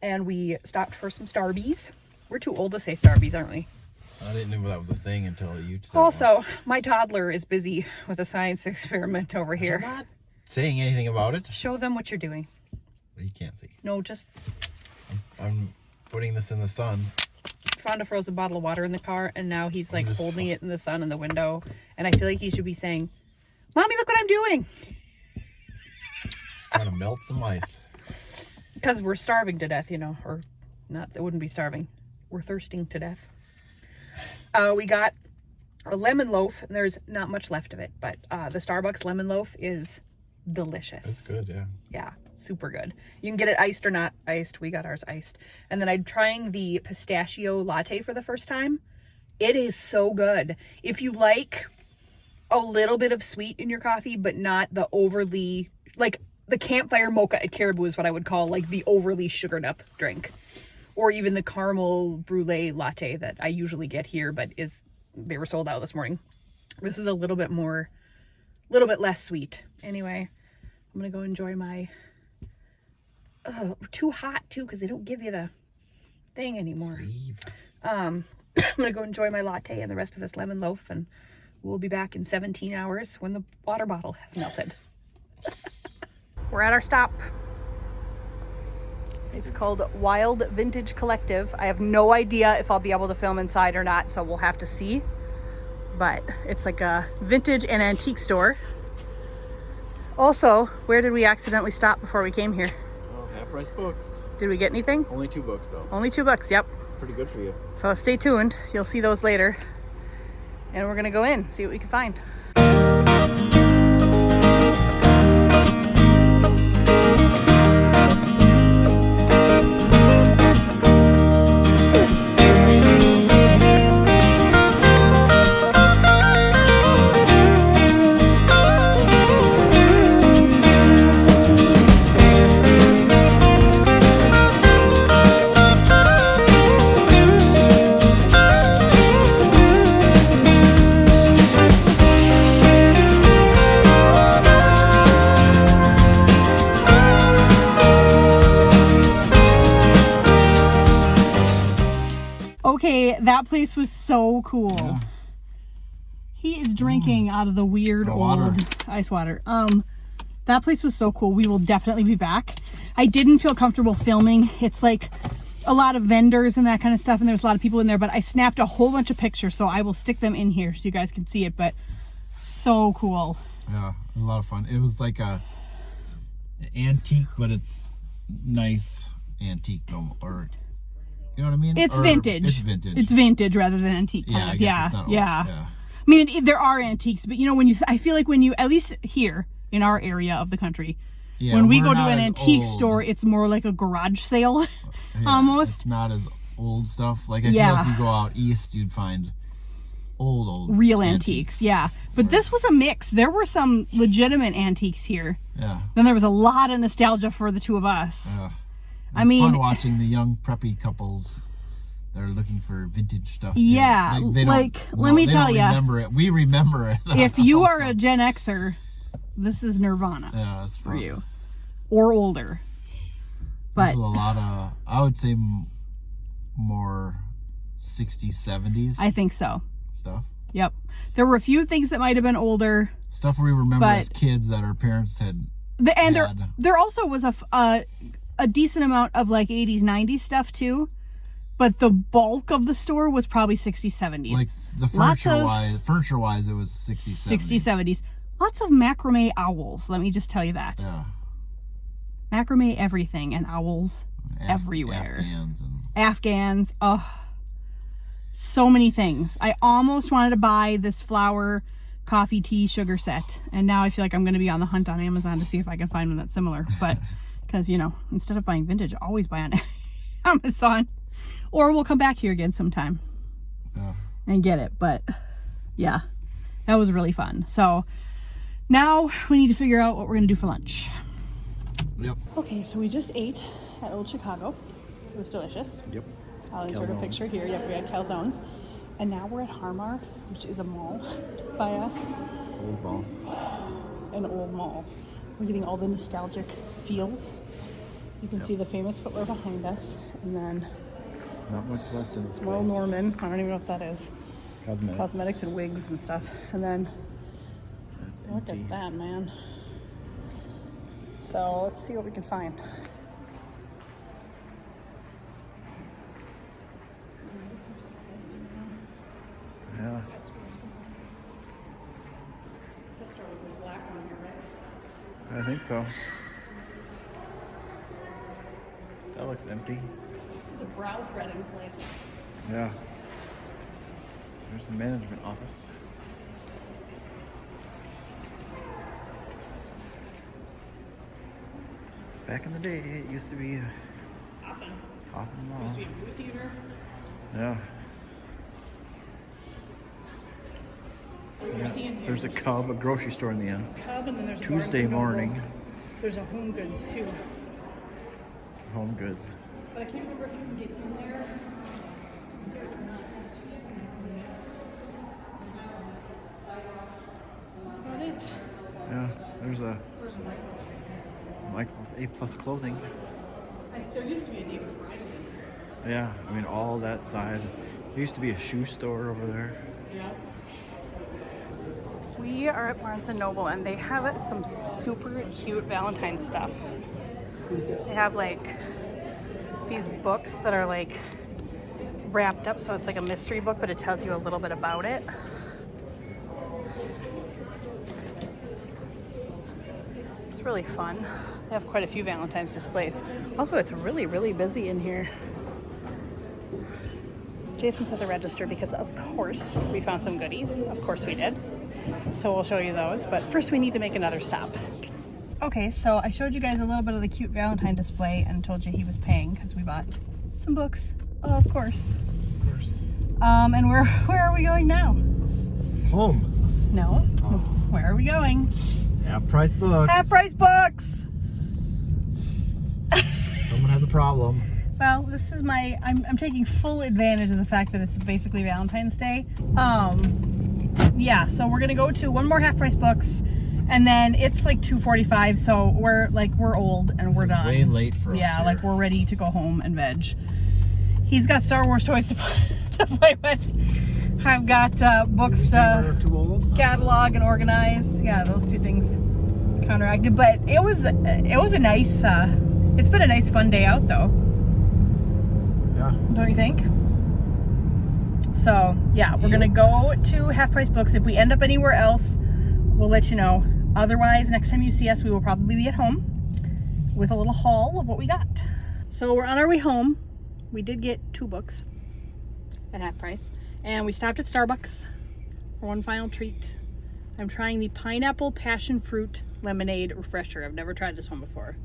and we stopped for some Starbies. We're too old to say Starbies, aren't we? I didn't know that was a thing until you said Also, my toddler is busy with a science experiment over here. I'm not saying anything about it. Show them what you're doing. You can't see. No, just... I'm putting this in the sun. Found a frozen bottle of water in the car, and now he's like holding it in the sun in the window. And I feel like he should be saying, Mommy, look what I'm doing. Trying to melt some ice. Because we're starving to death, or not, it wouldn't be starving. We're thirsting to death. We got a lemon loaf, and there's not much left of it, but the Starbucks lemon loaf is delicious. It's good, yeah. Yeah, super good. You can get it iced or not iced. We got ours iced. And then I'm trying the pistachio latte for the first time. It is so good. If you like a little bit of sweet in your coffee, but not the overly, like the campfire mocha at Caribou is what I would call like the overly sugared up drink. Or even the caramel brulee latte that I usually get here, but they were sold out this morning. This is a little bit less sweet. Anyway, I'm going to go enjoy my, too hot too, because they don't give you the thing anymore. I'm going to go enjoy my latte and the rest of this lemon loaf, and we'll be back in 17 hours when the water bottle has melted. We're at our stop. It's called Wild Vintage Collective. I have no idea if I'll be able to film inside or not, so we'll have to see. But it's like a vintage and antique store. Also, where did we accidentally stop before we came here? Oh, half-price books. Did we get anything? Only 2 books, though. Only 2 books, yep. It's pretty good for you. So stay tuned. You'll see those later. And we're going to go in, see what we can find. Okay, that place was so cool. Yeah. He is drinking out of the weird old ice water. That place was so cool. We will definitely be back. I didn't feel comfortable filming. It's like a lot of vendors and that kind of stuff, and there's a lot of people in there, but I snapped a whole bunch of pictures, so I will stick them in here so you guys can see it, but so cool. Yeah, a lot of fun. It was like an antique, but it's nice antique, or you know what I mean? It's vintage. It's vintage. It's vintage rather than antique. Kind of. Yeah. It's not yeah. Yeah. I mean, there are antiques, but I feel like when you, at least here in our area of the country, when we go to an antique store, it's more like a garage sale, almost. It's not as old stuff. Like I feel like if you go out east, you'd find old real antiques. Yeah, but this was a mix. There were some legitimate antiques here. Yeah. Then there was a lot of nostalgia for the two of us. Yeah. It's fun watching the young preppy couples that are looking for vintage stuff. Yeah, let me tell you. Remember it. We remember it. If you are a Gen Xer, this is Nirvana. Yeah, that's for you, or older. But there's a lot of, I would say, more 60s, 70s. I think so. Stuff. Yep. There were a few things that might have been older. Stuff we remember as kids that our parents had. There also was a decent amount of like 80s, 90s stuff too. But the bulk of the store was probably 60s, 70s. Like the furniture-wise, it was 60s, 70s. 60s, 70s. Lots of macrame owls, let me just tell you that. Yeah. Macrame everything and owls everywhere. Afghans. Oh, so many things. I almost wanted to buy this flower coffee tea sugar set. And now I feel like I'm going to be on the hunt on Amazon to see if I can find one that's similar. But because, instead of buying vintage, always buy on Amazon. Or we'll come back here again sometime and get it. But yeah, that was really fun. So now we need to figure out what we're going to do for lunch. Yep. Okay, so we just ate at Old Chicago. It was delicious. Yep. I'll insert a picture here. Yep, we had calzones. And now we're at Harmar, which is a mall by us. Old ball. An old mall. We're getting all the nostalgic feels. You can see the famous footwear behind us. And then Not much left in this place. Well Norman. I don't even know what that is. Cosmetics. Cosmetics and wigs and stuff. And then That's look empty. at that, man. So let's see what we can find. Yeah. That store was the black one here, right? I think so. That looks empty. It's a brow threading place. Yeah. There's the management office. Back in the day, it used to be Hoppin'. Hoppin' Mall. Used to be a movie theater. Yeah. What you're seeing here. There's a Cub, a grocery store in the end. Cub, and then there's a Tuesday Barnes & Noble. morning. There's a Home Goods too. Home Goods. But I can't remember if you can get in there. That's about it. Yeah. There's a Where's Michael's right Michael's A+ clothing. there? There used to be a David's Bridal in Yeah. I mean, all that side. There used to be a shoe store over there. there. Yeah. We are at Barnes & Noble and they have some super cute Valentine stuff. They have like these books that are like wrapped up, so it's like a mystery book, but it tells you a little bit about it. It's really fun. They have quite a few Valentine's displays. Also, it's really, really busy in here. Jason's at the register because, of course, we found some goodies. Of course we did. So we'll show you those, but first we need to make another stop. Okay, so I showed you guys a little bit of the cute Valentine display and told you he was paying because we bought some books. Oh, of course. Of course. And where are we going now? Home. No. Oh. Where are we going? Half price books. Half price books! Someone has a problem. Well, this is I'm taking full advantage of the fact that it's basically Valentine's Day. Yeah, so we're gonna go to one more half price books, and then it's like 2:45, so we're old and we're done. Way late for us. Yeah, here. like we're ready to go home and veg. He's got Star Wars toys to play with. I've got books to too old. catalog and organize. Yeah, those two things counteracted. But it was a nice. It's been a nice, fun day out, though. Yeah. Don't you think? So yeah, we're gonna go to half price books. If we end up anywhere else, we'll let you know. Otherwise, next time you see us, we will probably be at home with a little haul of what we got. So we're on our way home. We did get 2 books at half price, and we stopped at Starbucks for one final treat. I'm trying the pineapple passion fruit lemonade refresher. I've never tried this one before.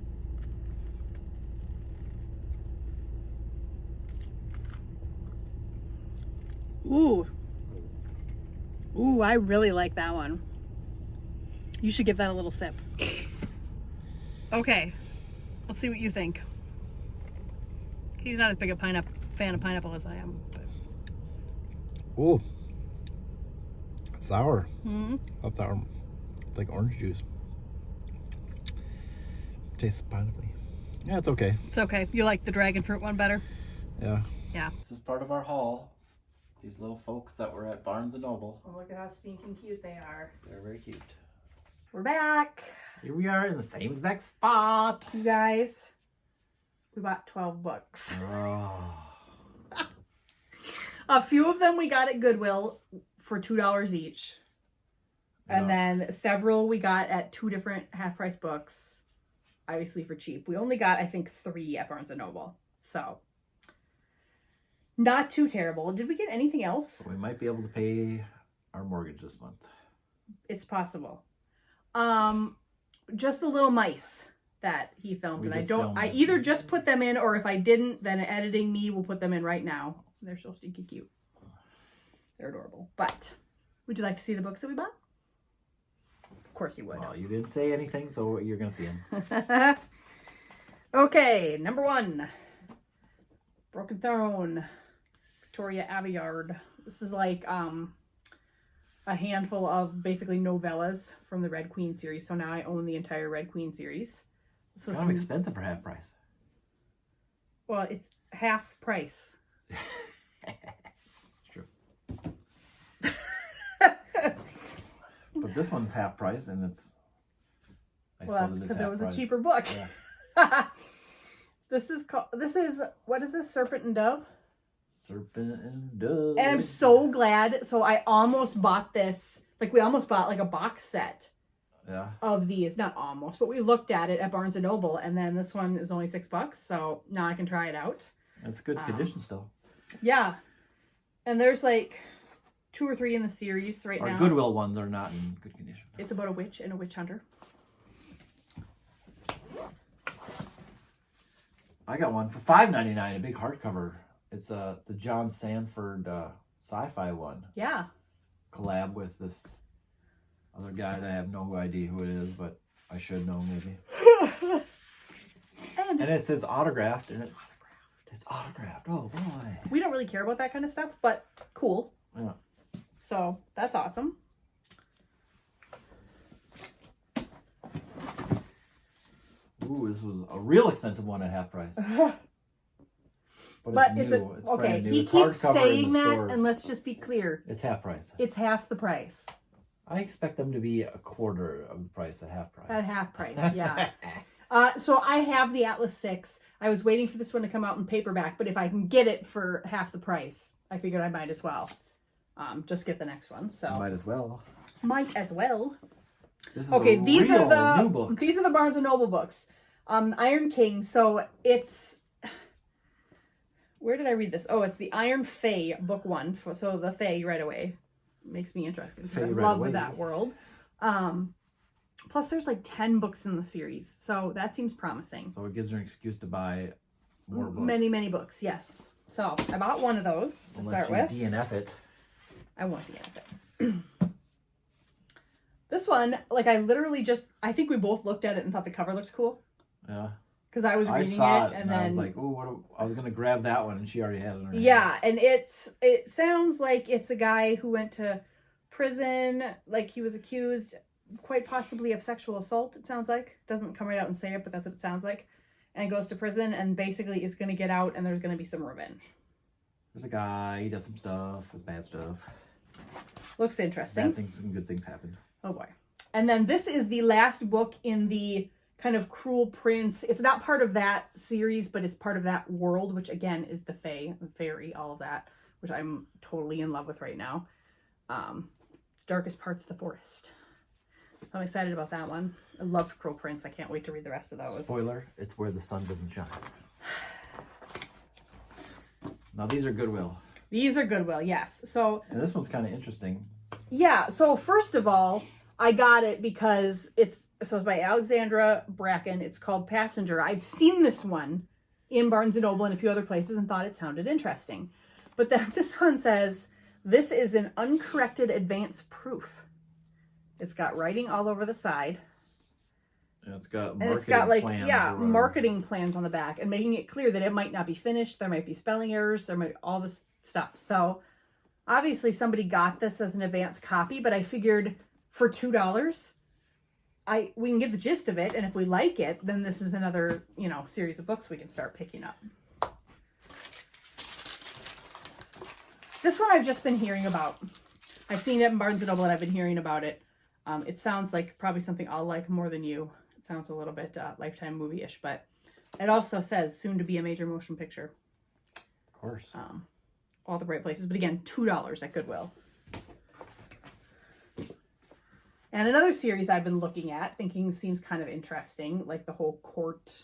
Ooh. Ooh, I really like that one. You should give that a little sip. Okay, let's see what you think. He's not as big a fan of pineapple as I am. But... Ooh. Sour. Mm-hmm. Not sour. It's like orange juice. Tastes pineapple. Yeah, it's okay. It's okay. You like the dragon fruit one better? Yeah. Yeah. This is part of our haul. These little folks that were at Barnes & Noble. Oh, look at how stinking cute they are. They're very cute. We're back. Here we are in the same exact spot. You guys, we bought 12 books. Oh. A few of them we got at Goodwill for $2 each. And then several we got at 2 different half-price books, obviously for cheap. We only got, I think, 3 at Barnes & Noble. So, not too terrible. Did we get anything else? We might be able to pay our mortgage this month. It's possible. Just the little mice that he filmed. We And just filmed I them. either just put them in, or if I didn't, then editing me will put them in right now. They're so stinky cute. They're adorable. But, would you like to see the books that we bought? Of course you would. Well, you didn't say anything, so you're going to see them. Okay, number 1. Broken Throne, Victoria Aveyard. This is like a handful of basically novellas from the Red Queen series. So now I own the entire Red Queen series. This was Kind of expensive for half price. Well, it's half price. It's true. But this one's half price, and it's. Well, that's because it was a cheaper book. Yeah. This is what is this? Serpent and Dove? Serpent and Dove. And I'm so glad. So I almost bought this. Like, we almost bought like a box set. Yeah. Of these. Not almost, but we looked at it at Barnes & Noble, and then this one is only $6. So now I can try it out. It's good condition still. Yeah. And there's like 2 or 3 in the series right now. Our Goodwill ones are not in good condition. It's about a witch and a witch hunter. I got one for $5.99, a big hardcover. It's the John Sanford sci-fi one. Yeah. Collab with this other guy that I have no idea who it is, but I should know maybe. and it says autographed. And it's autographed. Oh boy. We don't really care about that kind of stuff, but cool. Yeah. So that's awesome. Ooh, this was a real expensive one at half price. But it's new. It's okay. brand new. He It's keeps hardcover in saying the that, stores. and let's just be clear. It's half price. It's half the price. I expect them to be a quarter of the price at half price. At half price, yeah. So I have the Atlas 6. I was waiting for this one to come out in paperback, but if I can get it for half the price, I figured I might as well just get the next one. So Might as well. Might as well. This is Okay, a these real are the new book. These are the Barnes & Noble books. Iron King. So it's... Where did I read this? Oh, it's the Iron Fae, book 1. So the Fae right away. Makes me interested because I love that world. Plus, there's like 10 books in the series. So that seems promising. So it gives her an excuse to buy more books. Many, many books, yes. So I bought one of those to start with. DNF it. I won't DNF it. This one, like I literally just, I think we both looked at it and thought the cover looked cool. Yeah. Because I was reading saw it and then I was like, oh, I was gonna grab that one, and she already has it in her yeah, hand. and it sounds like it's a guy who went to prison, like he was accused quite possibly of sexual assault, it sounds like. Doesn't come right out and say it, but that's what it sounds like. And goes to prison and basically is going to get out and there's going to be some revenge. There's a guy, he does some stuff, does bad stuff. Looks interesting. Bad things and good things happen. Oh boy. And then this is the last book in the kind of Cruel Prince. It's not part of that series, but it's part of that world, which again is the Fae, the fairy, all of that, which I'm totally in love with right now. Darkest Parts of the Forest. I'm excited about that one. I loved Cruel Prince. I can't wait to read the rest of those. Spoiler, it's where the sun doesn't shine. Now these are Goodwill. These are Goodwill, yes. So, and this one's kind of interesting. Yeah, so first of all, I got it because it's by Alexandra Bracken. It's called Passenger. I've seen this one in Barnes & Noble and a few other places and thought it sounded interesting. But then this one says, this is an uncorrected advance proof. It's got writing all over the side. And it's got marketing plans on the back and making it clear that it might not be finished. There might be spelling errors. There might be all this stuff. So obviously somebody got this as an advance copy, but I figured for $2, we can get the gist of it. And if we like it, then this is another, series of books we can start picking up. This one I've just been hearing about. I've seen it in Barnes & Noble and I've been hearing about it. It sounds like probably something I'll like more than you. It sounds a little bit Lifetime movie-ish, but it also says soon to be a major motion picture. Of course. All the right places. But again, $2 at Goodwill. And another series I've been looking at, thinking seems kind of interesting, like the whole court,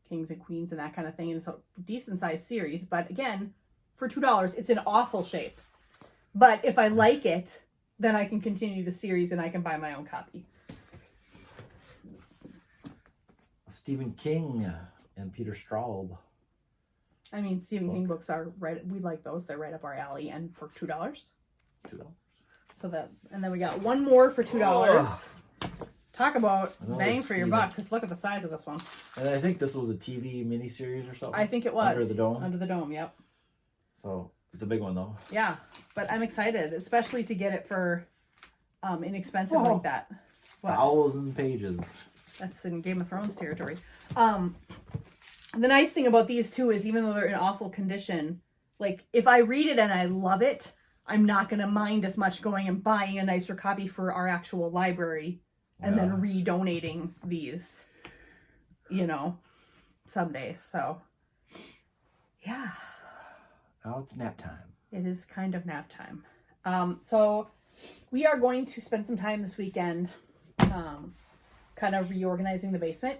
kings and queens and that kind of thing. And it's a decent-sized series. But again, for $2, it's in awful shape. But if I like it, then I can continue the series and I can buy my own copy. Stephen King and Peter Straub. I mean, Stephen King books are right. We like those. They're right up our alley. And for $2. $2. So and then we got one more for $2. Talk about I know bang it's for your huge. buck, because look at the size of this one. And I think this was a TV miniseries or something. I think it was. Under the Dome. Under the Dome, yep. So it's a big one though. Yeah, but I'm excited, especially to get it for inexpensive like that. What? 1,000 pages. That's in Game of Thrones territory. The nice thing about these two is even though they're in awful condition, like if I read it and I love it, I'm not going to mind as much going and buying a nicer copy for our actual library and then re-donating these, someday. So, yeah. Now it's nap time. It is kind of nap time. So we are going to spend some time this weekend kind of reorganizing the basement.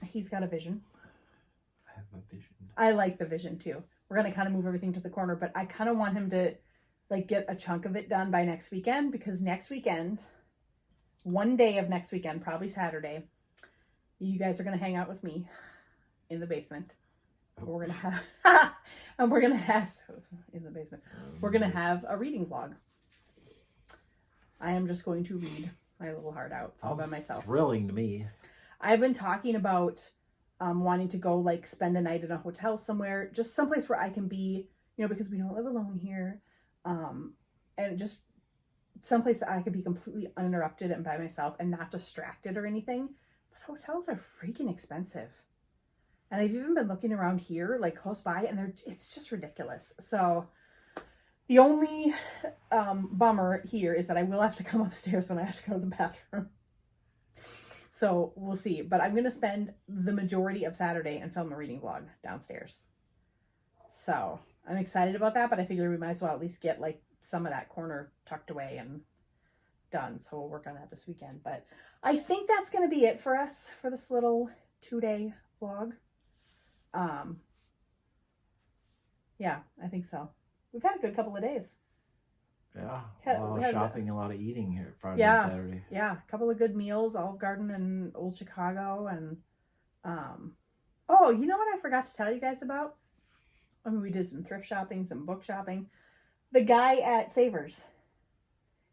He's got a vision. I have a vision. I like the vision too. We're going to kind of move everything to the corner, but I kind of want him to get a chunk of it done by next weekend, because next weekend, one day of next weekend, probably Saturday, you guys are going to hang out with me in the basement. We're going to have, and we're going to have, in the basement, we're going to have a reading vlog. I am just going to read my little heart out all by myself. Thrilling to me. I've been talking about wanting to go spend a night in a hotel somewhere, just someplace where I can be, because we don't live alone here. And just someplace that I could be completely uninterrupted and by myself and not distracted or anything. But hotels are freaking expensive. And I've even been looking around here, close by, and it's just ridiculous. So the only bummer here is that I will have to come upstairs when I have to go to the bathroom. So we'll see. But I'm going to spend the majority of Saturday and film a reading vlog downstairs. So I'm excited about that, but I figure we might as well at least get some of that corner tucked away and done. So we'll work on that this weekend. But I think that's going to be it for us for this little 2-day vlog. Yeah, I think so. We've had a good couple of days. Yeah, a lot of shopping, a lot of eating here Friday and Saturday. Yeah, a couple of good meals, Olive Garden and Old Chicago. And, oh, you know what I forgot to tell you guys about? I mean, we did some thrift shopping, some book shopping. The guy at Savers.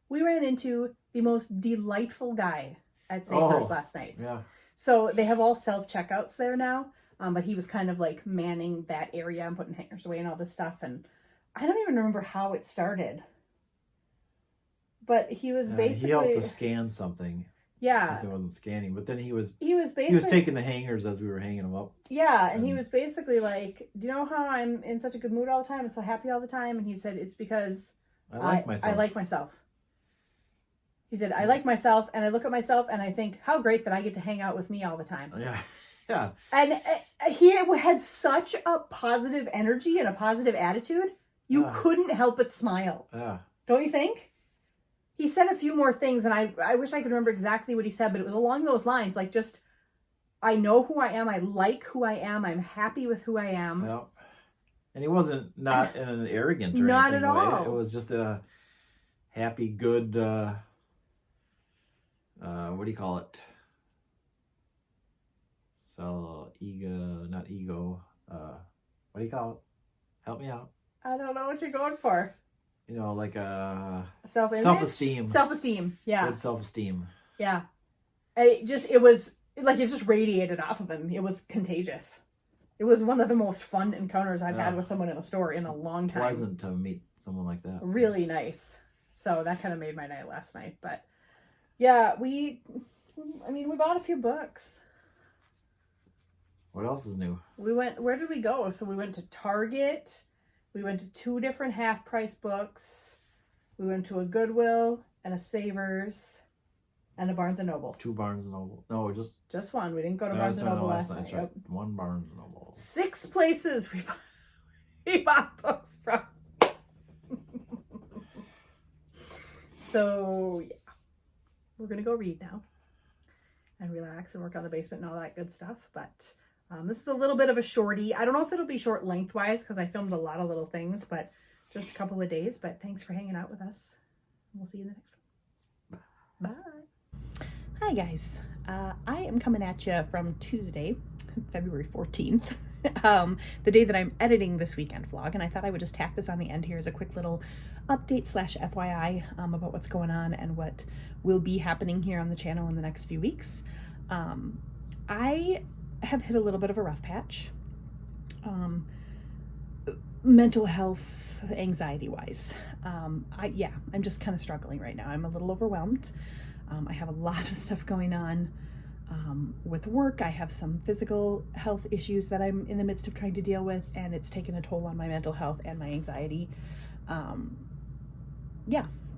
We ran into the most delightful guy at Savers last night. Yeah. So they have all self-checkouts there now. But he was kind of manning that area and putting hangers away and all this stuff. And I don't even remember how it started. But he was basically... He helped us scan something. Yeah. Something wasn't scanning. But then he was basically... He was taking the hangers as we were hanging them up. Yeah, and he was basically like, do you know how I'm in such a good mood all the time and so happy all the time? And he said, it's because I like myself. He said, I like myself, and I look at myself, and I think, how great that I get to hang out with me all the time. Yeah. Yeah. And he had such a positive energy and a positive attitude. You couldn't help but smile. Yeah. Don't you think? He said a few more things, and I wish I could remember exactly what he said, but it was along those lines. I know who I am. I like who I am. I'm happy with who I am. Yeah. And he wasn't not in an arrogant or not anything at all. Way. It was just a happy, good, what do you call it? So not ego. What do you call it? Help me out. I don't know what you're going for. Self-image? Self-esteem. Self-esteem, yeah. Good self-esteem. Yeah. It just radiated off of him. It was contagious. It was one of the most fun encounters I've had with someone in a store in a long time. Pleasant to meet someone like that. Really nice. So that kind of made my night last night. But yeah, we bought a few books. What else is new? Where did we go? So we went to Target. We went to 2 different half-price books. We went to a Goodwill and a Savers and a Barnes & Noble. 2 Barnes & Noble. No, just one. We didn't go to Barnes & Noble last night. Right. 1 Barnes & Noble. 6 places we bought books from. So, yeah. We're going to go read now and relax and work on the basement and all that good stuff. But this is a little bit of a shorty. I don't know if it'll be short lengthwise because I filmed a lot of little things, but just a couple of days. But thanks for hanging out with us. We'll see you in the next one. Bye. Hi, guys. I am coming at you from Tuesday, February 14th, the day that I'm editing this weekend vlog. And I thought I would just tack this on the end here as a quick little update / FYI about what's going on and what will be happening here on the channel in the next few weeks. I have hit a little bit of a rough patch, mental health, anxiety wise. I'm just kind of struggling right now. I'm a little overwhelmed. I have a lot of stuff going on with work. I have some physical health issues that I'm in the midst of trying to deal with, and it's taken a toll on my mental health and my anxiety.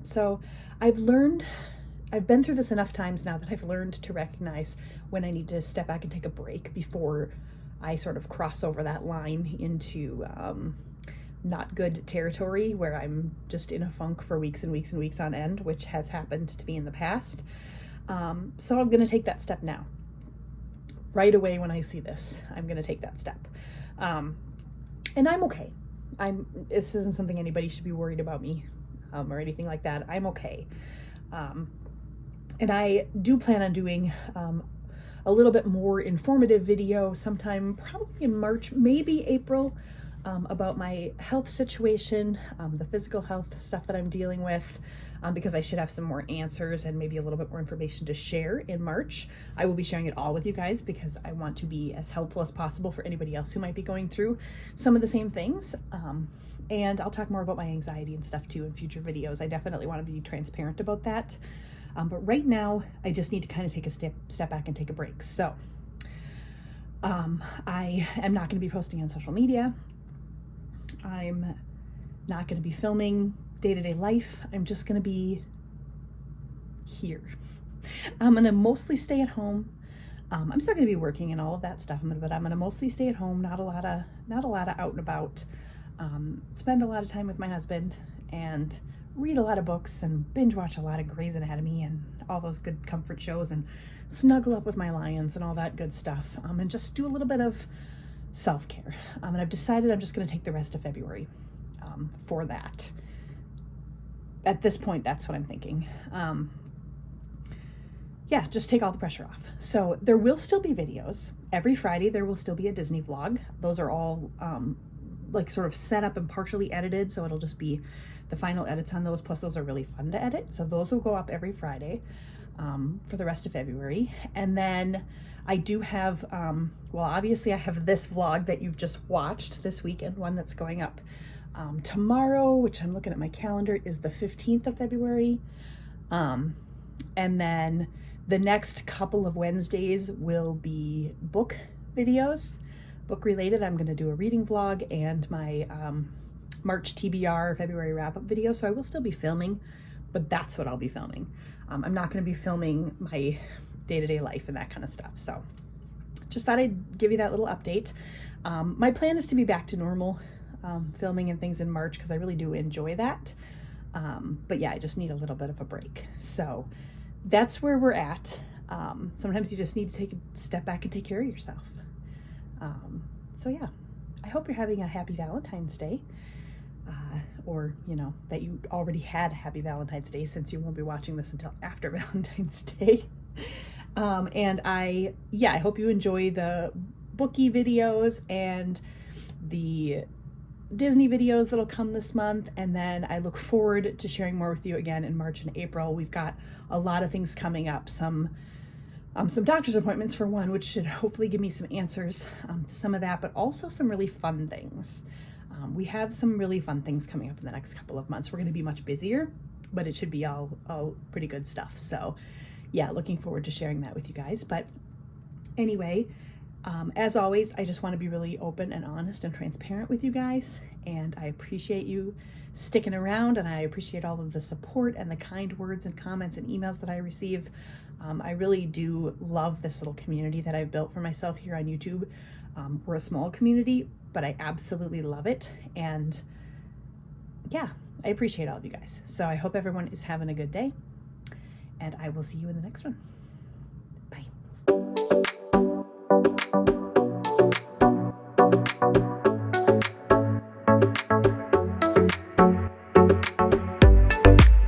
So I've been through this enough times now that I've learned to recognize when I need to step back and take a break before I sort of cross over that line into not good territory where I'm just in a funk for weeks and weeks and weeks on end, which has happened to me in the past. So I'm going to take that step now. Right away when I see this, I'm going to take that step. And I'm okay. This isn't something anybody should be worried about me or anything like that. I'm okay. And I do plan on doing a little bit more informative video sometime probably in March, maybe April, about my health situation, the physical health stuff that I'm dealing with, because I should have some more answers and maybe a little bit more information to share in March. I will be sharing it all with you guys because I want to be as helpful as possible for anybody else who might be going through some of the same things. And I'll talk more about my anxiety and stuff too in future videos. I definitely want to be transparent about that. But right now, I just need to kind of take a step back and take a break. So I am not going to be posting on social media. I'm not going to be filming day-to-day life. I'm just going to be here. I'm going to mostly stay at home. I'm still going to be working and all of that stuff, but I'm going to mostly stay at home. Not a lot of out and about. Spend a lot of time with my husband and read a lot of books and binge watch a lot of Grey's Anatomy and all those good comfort shows and snuggle up with my lions and all that good stuff. And just do a little bit of self-care. And I've decided I'm just going to take the rest of February for that. At this point, that's what I'm thinking. Just take all the pressure off. So there will still be videos. Every Friday, there will still be a Disney vlog. Those are all sort of set up and partially edited. So it'll just be the final edits on those. Plus those are really fun to edit. So those will go up every Friday for the rest of February. And then I do have, obviously I have this vlog that you've just watched this weekend, one that's going up tomorrow, which I'm looking at my calendar, is the 15th of February. And then the next couple of Wednesdays will be book videos, book related. I'm going to do a reading vlog and my March TBR February wrap-up video. So I will still be filming, but that's what I'll be filming. I'm not going to be filming my day-to-day life and that kind of stuff. So just thought I'd give you that little update. My plan is to be back to normal filming and things in March because I really do enjoy that. But yeah, I just need a little bit of a break. So that's where we're at. Sometimes you just need to take a step back and take care of yourself. So yeah, I hope you're having a happy Valentine's Day. Or, that you already had a happy Valentine's Day since you won't be watching this until after Valentine's Day. And I hope you enjoy the bookie videos and the Disney videos that'll come this month. And then I look forward to sharing more with you again in March and April. We've got a lot of things coming up. Some doctor's appointments for one, which should hopefully give me some answers to some of that, but also some really fun things. We have some really fun things coming up in the next couple of months. We're going to be much busier, but it should be all pretty good stuff. So yeah, looking forward to sharing that with you guys. But anyway, as always, I just want to be really open and honest and transparent with you guys. And I appreciate you sticking around, and I appreciate all of the support and the kind words and comments and emails that I receive. I really do love this little community that I've built for myself here on YouTube. We're a small community, but I absolutely love it. And yeah, I appreciate all of you guys. So I hope everyone is having a good day, and I will see you in the next one.